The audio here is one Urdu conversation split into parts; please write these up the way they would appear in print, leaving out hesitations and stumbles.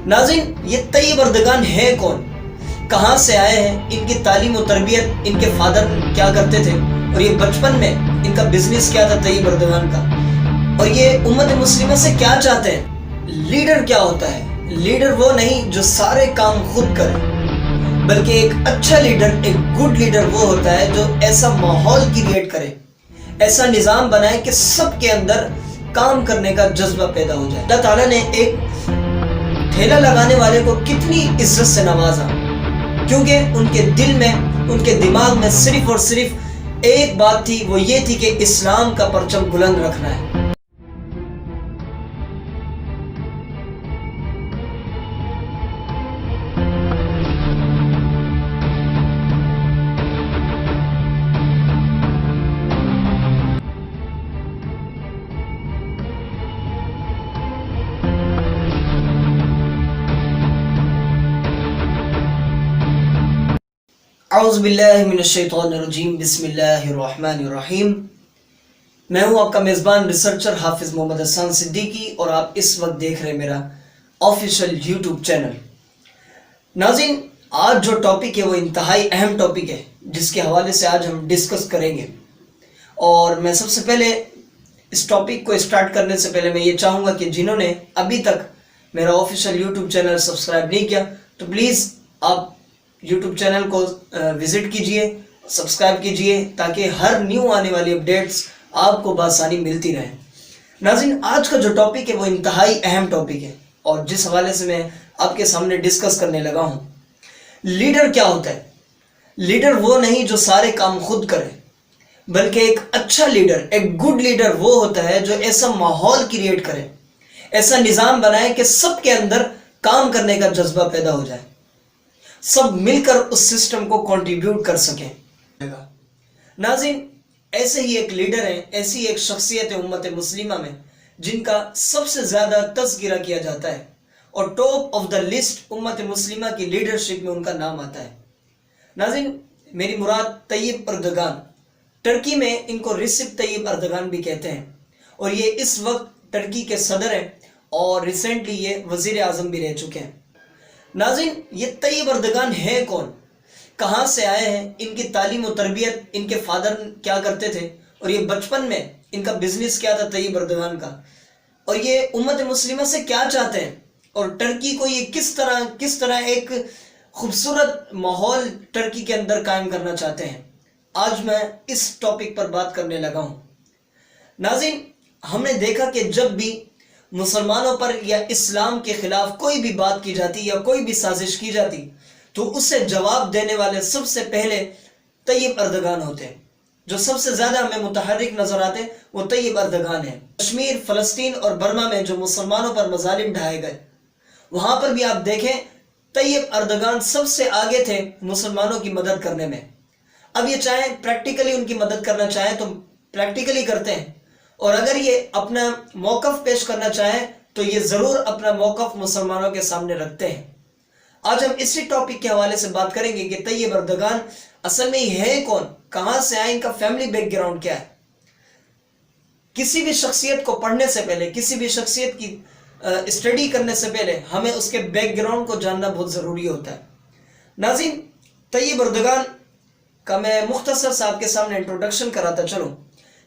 ناظرین، یہ طیب اردگان ہے کون، کہاں سے آئے ہیں، ان کی تعلیم و تربیت، ان کے فادر کیا کرتے تھے، اور یہ بچپن میں ان کا بزنس کیا تھا طیب اردگان کا، اور یہ امت مسلمہ سے کیا چاہتے ہیں۔ لیڈر کیا ہوتا ہے؟ لیڈر وہ نہیں جو سارے کام خود کرے، بلکہ ایک اچھا لیڈر، ایک گڈ لیڈر وہ ہوتا ہے جو ایسا ماحول کریٹ کرے، ایسا نظام بنائے کہ سب کے اندر کام کرنے کا جذبہ پیدا ہو جائے۔ اللہ تعالیٰ نے ایک ٹھیلا لگانے والے کو کتنی عزت سے نوازا، کیونکہ ان کے دل میں، ان کے دماغ میں صرف اور صرف ایک بات تھی، وہ یہ تھی کہ اسلام کا پرچم بلند رکھنا ہے۔ اعوذ باللہ من الشیطان الرجیم، بسم اللہ الرحمن الرحیم۔ میں ہوں آپ کا میزبان ریسرچر حافظ محمد حسان صدیقی، اور آپ اس وقت دیکھ رہے ہیں میرا آفیشیل یوٹیوب چینل۔ ناظرین، آج جو ٹاپک ہے وہ انتہائی اہم ٹاپک ہے، جس کے حوالے سے آج ہم ڈسکس کریں گے۔ اور میں سب سے پہلے اس ٹاپک کو اسٹارٹ کرنے سے پہلے میں یہ چاہوں گا کہ جنہوں نے ابھی تک میرا آفیشیل یوٹیوب چینل سبسکرائب نہیں کیا تو پلیز آپ یوٹیوب چینل کو وزٹ کیجئے، سبسکرائب کیجئے، تاکہ ہر نیو آنے والی اپڈیٹس آپ کو بآسانی ملتی رہیں۔ ناظرین، آج کا جو ٹاپک ہے وہ انتہائی اہم ٹاپک ہے، اور جس حوالے سے میں آپ کے سامنے ڈسکس کرنے لگا ہوں۔ لیڈر کیا ہوتا ہے؟ لیڈر وہ نہیں جو سارے کام خود کرے، بلکہ ایک اچھا لیڈر، ایک گڈ لیڈر وہ ہوتا ہے جو ایسا ماحول کریٹ کرے، ایسا نظام بنائے کہ سب کے اندر کام کرنے کا جذبہ پیدا ہو جائے، سب مل کر اس سسٹم کو کنٹریبیوٹ کر سکیں۔ ناظرین، ایسے ہی ایک لیڈر ہیں، ایسی ایک شخصیت ہے امت مسلمہ میں جن کا سب سے زیادہ تذکرہ کیا جاتا ہے، اور ٹاپ آف دا لسٹ امت مسلمہ کی لیڈرشپ میں ان کا نام آتا ہے۔ ناظرین، میری مراد طیب اردگان، ٹرکی میں ان کو ریسپ طیب اردگان بھی کہتے ہیں، اور یہ اس وقت ٹرکی کے صدر ہیں، اور ریسنٹلی یہ وزیر اعظم بھی رہ چکے ہیں۔ ناظرین، یہ طیب اردگان ہے کون، کہاں سے آئے ہیں، ان کی تعلیم و تربیت، ان کے فادر کیا کرتے تھے، اور یہ بچپن میں ان کا بزنس کیا تھا طیب اردگان کا، اور یہ امت مسلمہ سے کیا چاہتے ہیں، اور ٹرکی کو یہ کس طرح ایک خوبصورت ماحول ٹرکی کے اندر قائم کرنا چاہتے ہیں، آج میں اس ٹاپک پر بات کرنے لگا ہوں۔ ناظرین، ہم نے دیکھا کہ جب بھی مسلمانوں پر یا اسلام کے خلاف کوئی بھی بات کی جاتی یا کوئی بھی سازش کی جاتی تو اس سے جواب دینے والے سب سے پہلے طیب اردگان ہوتے ہیں۔ جو سب سے زیادہ ہمیں متحرک نظر آتے وہ طیب اردگان ہیں۔ کشمیر، فلسطین اور برما میں جو مسلمانوں پر مظالم ڈھائے گئے، وہاں پر بھی آپ دیکھیں طیب اردگان سب سے آگے تھے مسلمانوں کی مدد کرنے میں۔ اب یہ چاہیں پریکٹیکلی ان کی مدد کرنا چاہیں تو پریکٹیکلی کرتے ہیں، اور اگر یہ اپنا موقف پیش کرنا چاہیں تو یہ ضرور اپنا موقف مسلمانوں کے سامنے رکھتے ہیں۔ آج ہم اسی ٹاپک کے حوالے سے بات کریں گے کہ طیب اردگان اصل میں یہ ہے کون، کہاں سے آئے، ان کا فیملی بیک گراؤنڈ کیا ہے۔ کسی بھی شخصیت کو پڑھنے سے پہلے، کسی بھی شخصیت کی اسٹڈی کرنے سے پہلے ہمیں اس کے بیک گراؤنڈ کو جاننا بہت ضروری ہوتا ہے۔ ناظرین، طیب اردگان کا میں مختصر سے آپ کے سامنے انٹروڈکشن کراتا چلوں۔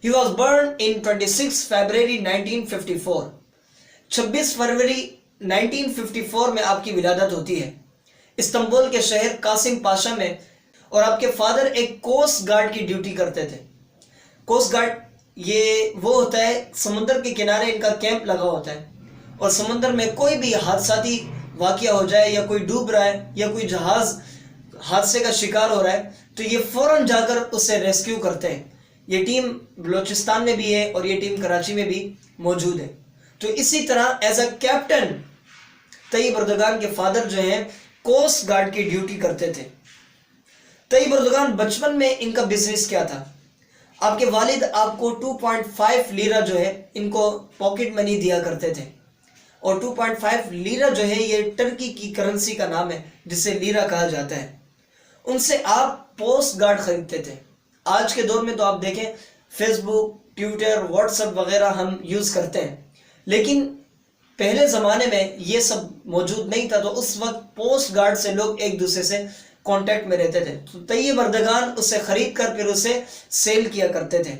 He was born in 26 February 1954. 26 فروری 1954 میں آپ کی ولادت ہوتی ہے استنبول کے شہر قاسم پاشا میں، اور آپ کے فادر ایک کوسٹ گارڈ کی ڈیوٹی کرتے تھے۔ کوسٹ گارڈ یہ وہ ہوتا ہے، سمندر کے کنارے ان کا کیمپ لگا ہوتا ہے، اور سمندر میں کوئی بھی حادثاتی واقعہ ہو جائے، یا کوئی ڈوب رہا ہے، یا کوئی جہاز حادثے کا شکار ہو رہا ہے تو یہ فوراً جا کر اسے ریسکیو کرتے ہیں۔ یہ ٹیم بلوچستان میں بھی ہے اور یہ ٹیم کراچی میں بھی موجود ہے۔ تو اسی طرح as a captain Tayyip Erdogan کے فادر جو ہیں کوسٹ گارڈ کی ڈیوٹی کرتے تھے۔ طیب اردگان بچپن میں ان کا بزنس کیا تھا؟ آپ کے والد آپ کو 2.5 لیرہ جو ہے ان کو پاکٹ منی دیا کرتے تھے، اور 2.5 لیرہ جو ہے یہ ٹرکی کی کرنسی کا نام ہے جسے لیرہ کہا جاتا ہے۔ ان سے آپ پوسٹ گارڈ خریدتے تھے۔ آج کے دور میں تو آپ دیکھیں فیس بک، ٹویٹر، واٹس ایپ وغیرہ ہم یوز کرتے ہیں، لیکن پہلے زمانے میں یہ سب موجود نہیں تھا، تو اس وقت پوسٹ گارڈ سے لوگ ایک دوسرے سے کانٹیکٹ میں رہتے تھے، تو طیب اردگان اسے خرید کر پھر اسے سیل کیا کرتے تھے۔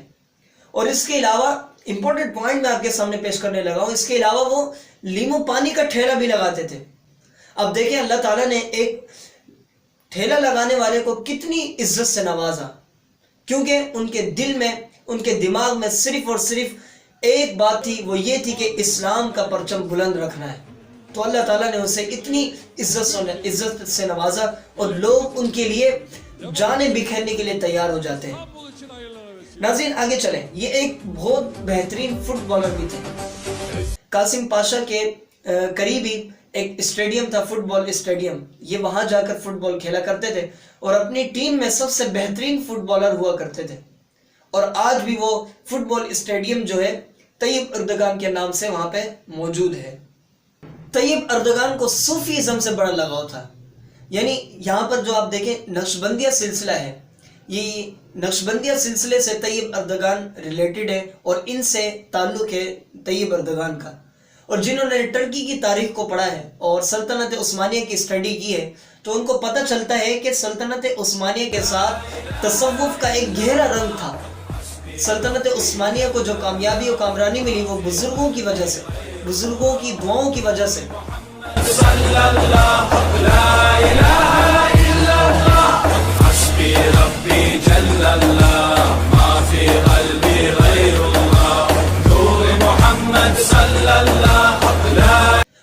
اور اس کے علاوہ امپورٹنٹ پوائنٹ میں آپ کے سامنے پیش کرنے لگا ہوں، اس کے علاوہ وہ لیمو پانی کا ٹھیلا بھی لگاتے تھے۔ اب دیکھیں اللہ تعالیٰ نے ایک ٹھیلا لگانے والے کو کتنی عزت سے نوازا، کیونکہ ان کے دل میں، ان کے دماغ میں صرف اور صرف ایک بات تھی، وہ یہ تھی کہ اسلام کا پرچم بلند رکھنا ہے۔ تو اللہ تعالیٰ نے اسے اتنی عزت سے نوازا، اور لوگ ان کے لیے جانیں بکھیرنے کے لیے تیار ہو جاتے ہیں۔ ناظرین آگے چلیں، یہ ایک بہت بہترین فٹ بالر بھی تھے۔ قاسم پاشا کے قریب ہی ایک اسٹیڈیم تھا، فٹ بال اسٹیڈیم، یہ وہاں جا کر فٹ بال کھیلا کرتے تھے، اور اپنی ٹیم میں سب سے بہترین فٹ بالر ہوا کرتے تھے۔ اور آج بھی وہ فٹ بال اسٹیڈیم جو ہے طیب اردگان کے نام سے وہاں پہ موجود ہے۔ طیب اردگان کو صوفیزم سے بڑا لگاؤ تھا، یعنی یہاں پر جو آپ دیکھیں نقشبندیہ سلسلہ ہے، یہ نقشبندیہ سلسلے سے طیب اردگان ریلیٹڈ ہے، اور ان سے تعلق ہے طیب اردگان کا۔ اور جنہوں نے ٹرکی کی تاریخ کو پڑھا ہے اور سلطنت عثمانیہ کی اسٹڈی کی ہے، تو ان کو پتہ چلتا ہے کہ سلطنت عثمانیہ کے ساتھ تصوف کا ایک گہرا رنگ تھا۔ سلطنت عثمانیہ کو جو کامیابی و کامرانی ملی، وہ بزرگوں کی وجہ سے، بزرگوں کی دعاؤں کی وجہ سے۔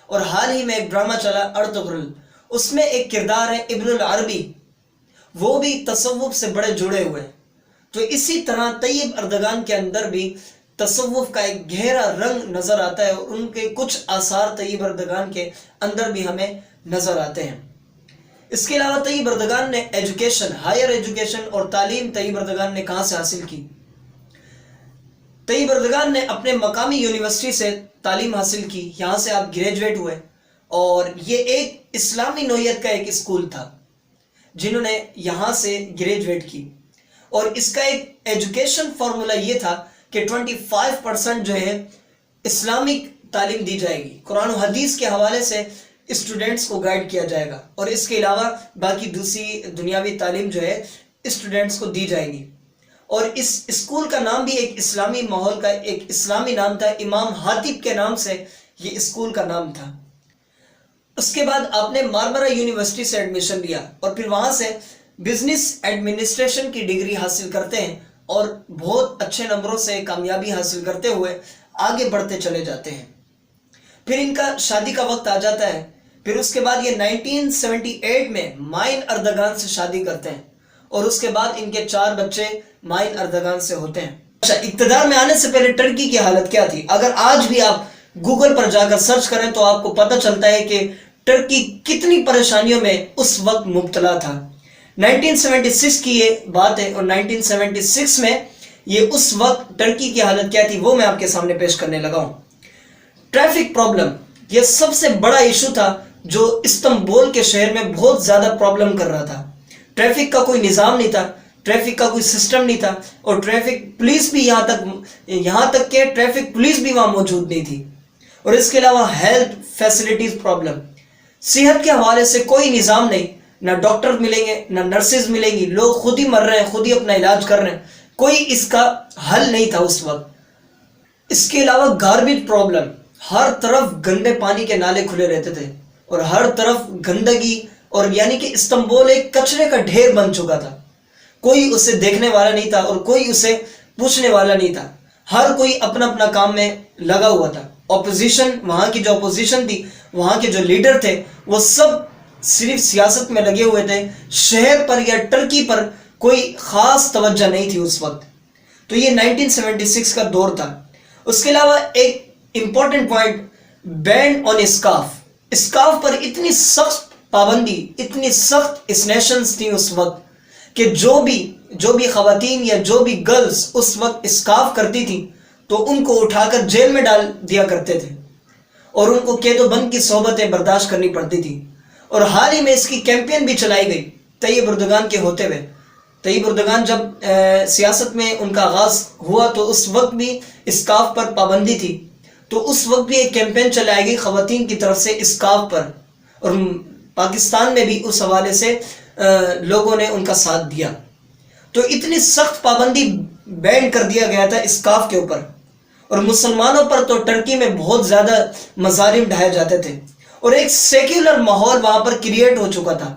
اور حال ہی میں ایک ڈرامہ چلا ارطغرل، اس میں ایک کردار ہے ابن العربی، وہ بھی تصوف سے بڑے جڑے ہوئے۔ تو اسی طرح طیب اردگان کے اندر بھی تصوف کا ایک گہرا رنگ نظر آتا ہے، اور ان کے کچھ آثار طیب اردگان کے اندر بھی ہمیں نظر آتے ہیں۔ اس کے علاوہ طیب اردگان نے ایجوکیشن، ہائر ایجوکیشن اور تعلیم طیب اردگان نے کہاں سے حاصل کی؟ طیب اردگان نے اپنے مقامی یونیورسٹی سے تعلیم حاصل کی، یہاں سے آپ گریجویٹ ہوئے، اور یہ ایک اسلامی نوعیت کا ایک اسکول تھا جنہوں نے یہاں سے گریجویٹ کی۔ اور اس کا ایک ایجوکیشن فارمولا یہ تھا کہ 25% جو ہے اسلامک تعلیم دی جائے گی، قرآن و حدیث کے حوالے سے اسٹوڈنٹس کو گائیڈ کیا جائے گا، اور اس کے علاوہ باقی دوسری دنیاوی تعلیم جو ہے اسٹوڈنٹس کو دی جائے گی۔ اور اس اسکول کا نام بھی ایک اسلامی ماحول کا ایک اسلامی نام تھا، امام حاتب کے نام سے یہ اسکول کا نام تھا۔ اس کے بعد آپ نے مارمرا یونیورسٹی سے ایڈمیشن لیا، اور پھر وہاں سے بزنس ایڈمنسٹریشن کی ڈگری حاصل کرتے ہیں، اور بہت اچھے نمبروں سے کامیابی حاصل کرتے ہوئے آگے بڑھتے چلے جاتے ہیں۔ پھر ان کا شادی کا وقت آ جاتا ہے، پھر اس کے بعد یہ 1978 میں مائن اردگان سے شادی کرتے ہیں، اور اس کے بعد ان کے 4 بچے مائن اردگان سے ہوتے ہیں۔ اچھا، اقتدار میں آنے سے پہلے ٹرکی کی حالت کیا تھی؟ اگر آج بھی آپ گوگل پر جا کر سرچ کریں تو آپ کو پتہ چلتا ہے کہ ٹرکی کتنی پریشانیوں میں اس وقت مبتلا تھا۔ 1976 کی یہ بات ہے، اور 1976 میں یہ اس وقت ٹرکی کی حالت کیا تھی وہ میں آپ کے سامنے پیش کرنے لگا ہوں۔ ٹریفک پرابلم یہ سب سے بڑا ایشو تھا جو استنبول کے شہر میں بہت زیادہ پرابلم کر رہا تھا۔ ٹریفک کا کوئی نظام نہیں تھا، ٹریفک کا کوئی سسٹم نہیں تھا، اور ٹریفک پولیس بھی یہاں تک کہ ٹریفک پولیس بھی وہاں موجود نہیں تھی۔ اور اس کے علاوہ ہیلتھ فیسلٹیز پرابلم، صحت کے حوالے سے کوئی نظام نہیں، نہ ڈاکٹر ملیں گے نہ نرسز ملیں گی، لوگ خود ہی مر رہے ہیں، خود ہی اپنا علاج کر رہے ہیں، کوئی اس کا حل نہیں تھا اس وقت۔ اس کے علاوہ گاربیج پرابلم، ہر طرف گندے پانی کے نالے کھلے رہتے تھے، اور ہر طرف گندگی، اور یعنی کہ استنبول ایک کچرے کا ڈھیر بن چکا تھا، کوئی اسے دیکھنے والا نہیں تھا اور کوئی اسے پوچھنے والا نہیں تھا، ہر کوئی اپنا اپنا کام میں لگا ہوا تھا۔ اپوزیشن، وہاں کی جو اپوزیشن تھی، وہاں کے جو لیڈر تھے، وہ سب صرف سیاست میں لگے ہوئے تھے، شہر پر یا ٹرکی پر کوئی خاص توجہ نہیں تھی اس وقت۔ تو یہ 1976 کا دور تھا۔ اس کے علاوہ ایک امپورٹنٹ پوائنٹ، بین آن اسکارف، اسکارف پر اتنی سخت پابندی، اتنی سخت اسنیشنز تھیں اس وقت کہ جو بھی خواتین یا جو بھی گرلز اس وقت اسکارف کرتی تھیں تو ان کو اٹھا کر جیل میں ڈال دیا کرتے تھے، اور ان کو قید و بند کی صحبتیں برداشت کرنی پڑتی تھی۔ اور حال ہی میں اس کی کیمپین بھی چلائی گئی طیب اردگان کے ہوتے ہوئے۔ طیب اردگان جب سیاست میں ان کا آغاز ہوا تو اس وقت بھی اسکارف پر پابندی تھی، تو اس وقت بھی ایک کیمپین چلائی گئی خواتین کی طرف سے اسکارف پر، اور پاکستان میں بھی اس حوالے سے لوگوں نے ان کا ساتھ دیا. تو اتنی سخت پابندی بین کر دیا گیا تھا اسکارف کے اوپر، اور مسلمانوں پر تو ٹرکی میں بہت زیادہ مظالم ڈھائے جاتے تھے، اور ایک سیکولر ماحول وہاں پر کریٹ ہو چکا تھا.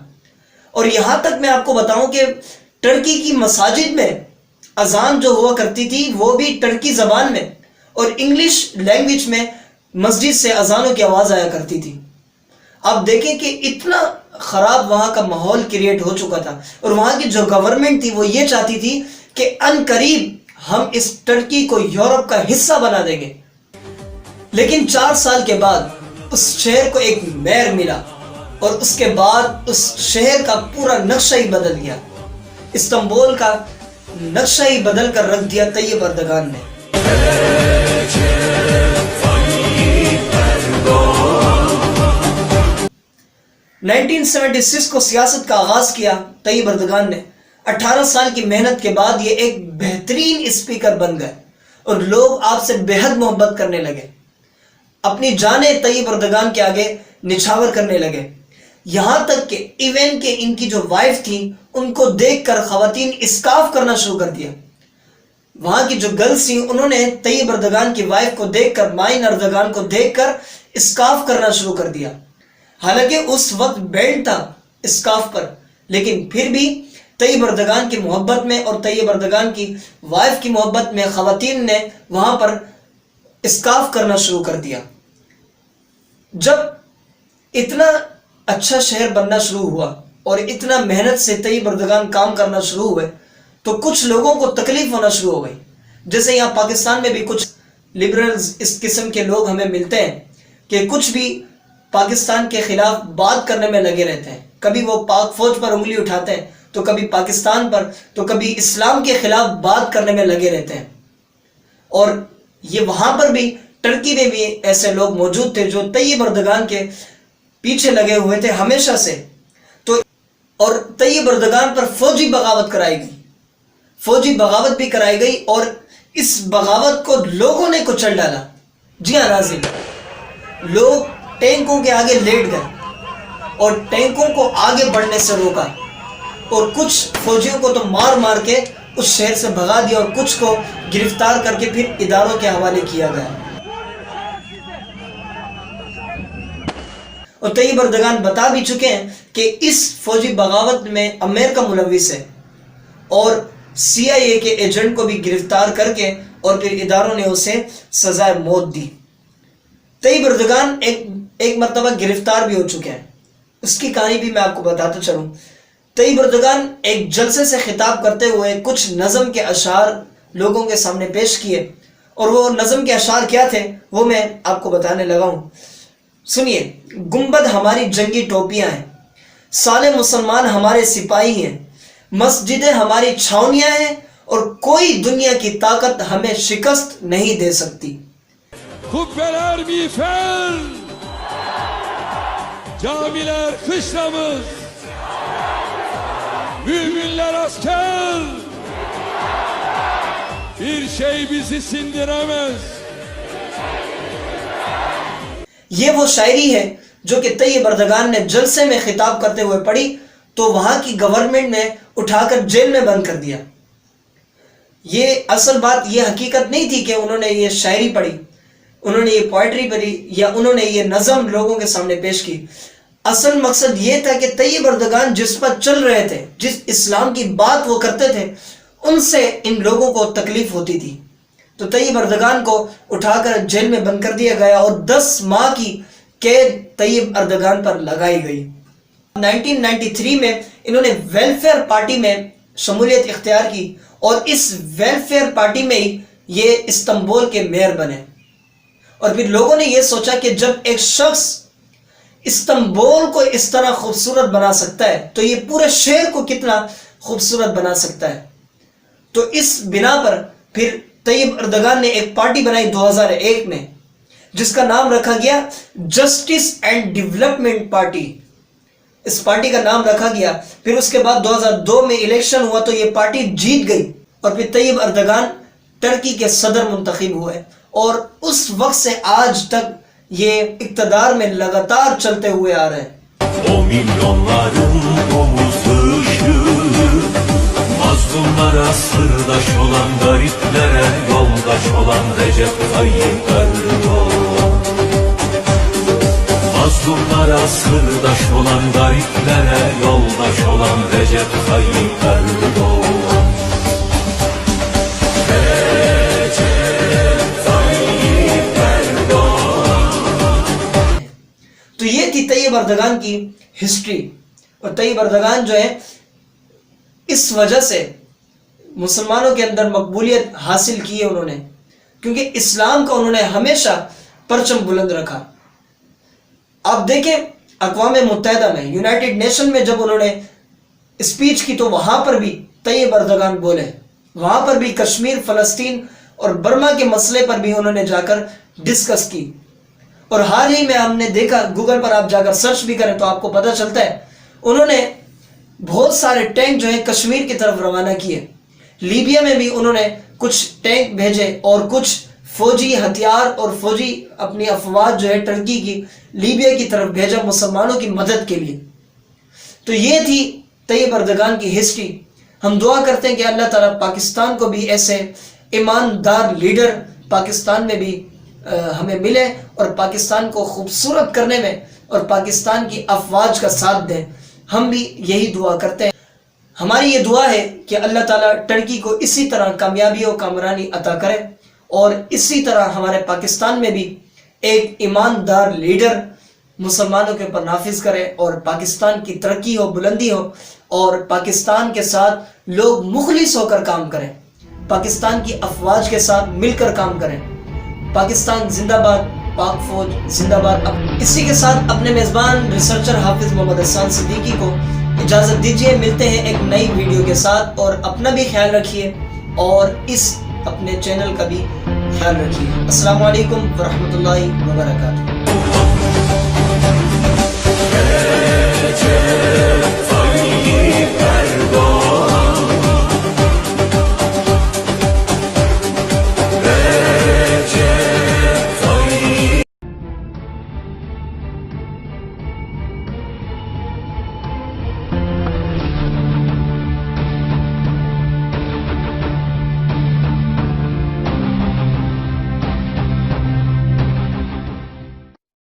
اور یہاں تک میں آپ کو بتاؤں کہ ٹرکی کی مساجد میں اذان جو ہوا کرتی تھی وہ بھی ٹرکی زبان میں اور انگلش لینگویج میں مسجد سے اذانوں کی آواز آیا کرتی تھی. آپ دیکھیں کہ اتنا خراب وہاں کا ماحول کریٹ ہو چکا تھا، اور وہاں کی جو گورنمنٹ تھی وہ یہ چاہتی تھی کہ ان قریب ہم اس ٹرکی کو یورپ کا حصہ بنا دیں گے. لیکن 4 سال کے بعد اس شہر کو ایک میئر ملا، اور اس کے بعد اس شہر کا پورا نقشہ ہی بدل گیا. استنبول کا نقشہ ہی بدل کر رکھ دیا طیب اردگان نے. نائنٹین 1976 کو سیاست کا آغاز کیا طیب اردگان نے. 18 سال کی محنت کے بعد یہ ایک بہترین اسپیکر بن گئے، اور لوگ آپ سے بے حد محبت کرنے لگے، اپنی جانیں طیب اردگان کے آگے نچھاور کرنے لگے. یہاں تک کہ ایون کہ ان کی جو وائف تھی ان کو دیکھ کر خواتین اسکارف کرنا شروع کر دیا. وہاں کی جو گرلز تھیں انہوں نے طیب اردگان کی وائف کو دیکھ کر، مائن اردگان کو دیکھ کر اسکارف کرنا شروع کر دیا. حالانکہ اس وقت بین تھا اسکارف پر، لیکن پھر بھی طیب اردگان کی محبت میں اور طیب اردگان کی وائف کی محبت میں خواتین نے وہاں پر اسکارف کرنا شروع کر دیا. جب اتنا اچھا شہر بننا شروع ہوا اور اتنا محنت سے طیب اردگان کام کرنا شروع ہوئے تو کچھ لوگوں کو تکلیف ہونا شروع ہو گئی. جیسے یہاں پاکستان میں بھی کچھ لبرلز اس قسم کے لوگ ہمیں ملتے ہیں کہ کچھ بھی پاکستان کے خلاف بات کرنے میں لگے رہتے ہیں. کبھی وہ پاک فوج پر انگلی اٹھاتے ہیں، تو کبھی پاکستان پر، تو کبھی اسلام کے خلاف بات کرنے میں لگے رہتے ہیں. اور یہ وہاں پر بھی ٹرکی میں بھی ایسے لوگ موجود تھے جو طیب اردگان کے پیچھے لگے ہوئے تھے ہمیشہ سے. تو اور طیب اردگان پر فوجی بغاوت کرائی گئی، فوجی بغاوت بھی کرائی گئی، اور اس بغاوت کو لوگوں نے کچل ڈالا. جی ہاں ناظرین، لوگ ٹینکوں کے آگے لیٹ گئے اور ٹینکوں کو آگے بڑھنے سے روکا، اور کچھ فوجیوں کو تو مار مار کے اس شہر سے بھگا دیا، اور کچھ کو گرفتار کر کے پھر اداروں کے حوالے کیا گیا. اور طیب اردگان بتا بھی چکے ہیں کہ اس فوجی بغاوت میں امریکہ ملوث ہے، اور CIA کے ایجنٹ کو بھی گرفتار کر کے اور پھر اداروں نے اسے سزائے موت دی. طیب اردگان ایک مرتبہ گرفتار بھی ہو چکے ہیں. اس کی کہانی بھی میں آپ کو بتاتا چلوں. طیب اردگان ایک جلسے سے خطاب کرتے ہوئے کچھ نظم کے اشعار لوگوں کے سامنے پیش کیے، اور وہ نظم کے اشعار کیا تھے وہ میں آپ کو بتانے لگا ہوں. سنیے. گنبد ہماری جنگی ٹوپیاں ہیں، سالے مسلمان ہمارے سپاہی ہیں، مسجدیں ہماری چھاونیاں ہیں، اور کوئی دنیا کی طاقت ہمیں شکست نہیں دے سکتی. Kubbeler miğfer, camiler kışlamız, müminler asker, bir şey bizi sindiremez. یہ وہ شاعری ہے جو کہ طیب اردگان نے جلسے میں خطاب کرتے ہوئے پڑھی تو وہاں کی گورنمنٹ نے اٹھا کر جیل میں بند کر دیا. یہ اصل بات یہ حقیقت نہیں تھی کہ انہوں نے یہ شاعری پڑھی، انہوں نے یہ پوئٹری پڑھی، یا انہوں نے یہ نظم لوگوں کے سامنے پیش کی. اصل مقصد یہ تھا کہ طیب اردگان جس پر چل رہے تھے، جس اسلام کی بات وہ کرتے تھے، ان سے ان لوگوں کو تکلیف ہوتی تھی. تو طیب اردگان کو اٹھا کر جیل میں بند کر دیا گیا، اور 10 ماہ کی قید طیب اردگان پر لگائی گئی. 1993 میں انہوں نے ویلفیئر پارٹی میں شمولیت اختیار کی، اور اس ویلفیئر پارٹی میں ہی یہ استنبول کے میئر بنے. اور پھر لوگوں نے یہ سوچا کہ جب ایک شخص استنبول کو اس طرح خوبصورت بنا سکتا ہے تو یہ پورے شہر کو کتنا خوبصورت بنا سکتا ہے. تو اس بنا پر پھر طیب اردگان نے ایک پارٹی بنائی 2001 میں، جس کا نام رکھا گیا جسٹس اینڈ ڈیولپمنٹ پارٹی. اس پارٹی کا نام رکھا گیا. پھر اس کے بعد 2002 میں الیکشن ہوا تو یہ پارٹی جیت گئی، اور پھر طیب اردگان ٹرکی کے صدر منتخب ہوئے، اور اس وقت سے آج تک یہ اقتدار میں لگاتار چلتے ہوئے آ رہے ہیں. O milyonların omuz ışığı, mazlumlara sırdaş olan, gariplere yoldaş olan Recep Tayyip Erdoğan. Mazlumlara sırdaş olan, gariplere yoldaş olan Recep Tayyip Erdoğan. تو یہ تھی طیب اردگان کی ہسٹری. اور طیب اردگان جو ہے اس وجہ سے مسلمانوں کے اندر مقبولیت حاصل کی ہے انہوں نے، کیونکہ اسلام کا انہوں نے ہمیشہ پرچم بلند رکھا. آپ دیکھیں اقوام متحدہ میں، یونائٹڈ نیشن میں جب انہوں نے اسپیچ کی تو وہاں پر بھی طیب اردگان بولے، وہاں پر بھی کشمیر، فلسطین اور برما کے مسئلے پر بھی انہوں نے جا کر ڈسکس کی. اور حال ہی میں ہم نے دیکھا، گوگل پر آپ جا کر سرچ بھی کریں تو آپ کو پتہ چلتا ہے، انہوں نے بہت سارے ٹینک جو ہیں کشمیر کی طرف روانہ کیے. لیبیا میں بھی انہوں نے کچھ ٹینک بھیجے اور کچھ فوجی ہتھیار اور فوجی اپنی افواج جو ہے ٹرکی کی لیبیا کی طرف بھیجا مسلمانوں کی مدد کے لیے. تو یہ تھی طیب اردگان کی ہسٹری. ہم دعا کرتے ہیں کہ اللہ تعالیٰ پاکستان کو بھی ایسے ایماندار لیڈر پاکستان میں بھی ہمیں ملے اور پاکستان کو خوبصورت کرنے میں اور پاکستان کی افواج کا ساتھ دیں. ہم بھی یہی دعا کرتے ہیں. ہماری یہ دعا ہے کہ اللہ تعالیٰ ٹرکی کو اسی طرح کامیابی و کامرانی عطا کرے اور اسی طرح ہمارے پاکستان میں بھی ایک ایماندار لیڈر مسلمانوں کے اوپر نافذ کرے اور پاکستان کی ترقی ہو، بلندی ہو اور پاکستان کے ساتھ لوگ مخلص ہو کر کام کریں، پاکستان کی افواج کے ساتھ مل کر کام کریں. پاکستان زندہ باد، پاک فوج زندہ باد. اسی کے ساتھ اپنے میزبان ریسرچر حافظ محمد احسان صدیقی کو اجازت دیجیے. ملتے ہیں ایک نئی ویڈیو کے ساتھ، اور اپنا بھی خیال رکھیے اور اس اپنے چینل کا بھی خیال رکھیے. السلام علیکم ورحمۃ اللہ وبرکاتہ.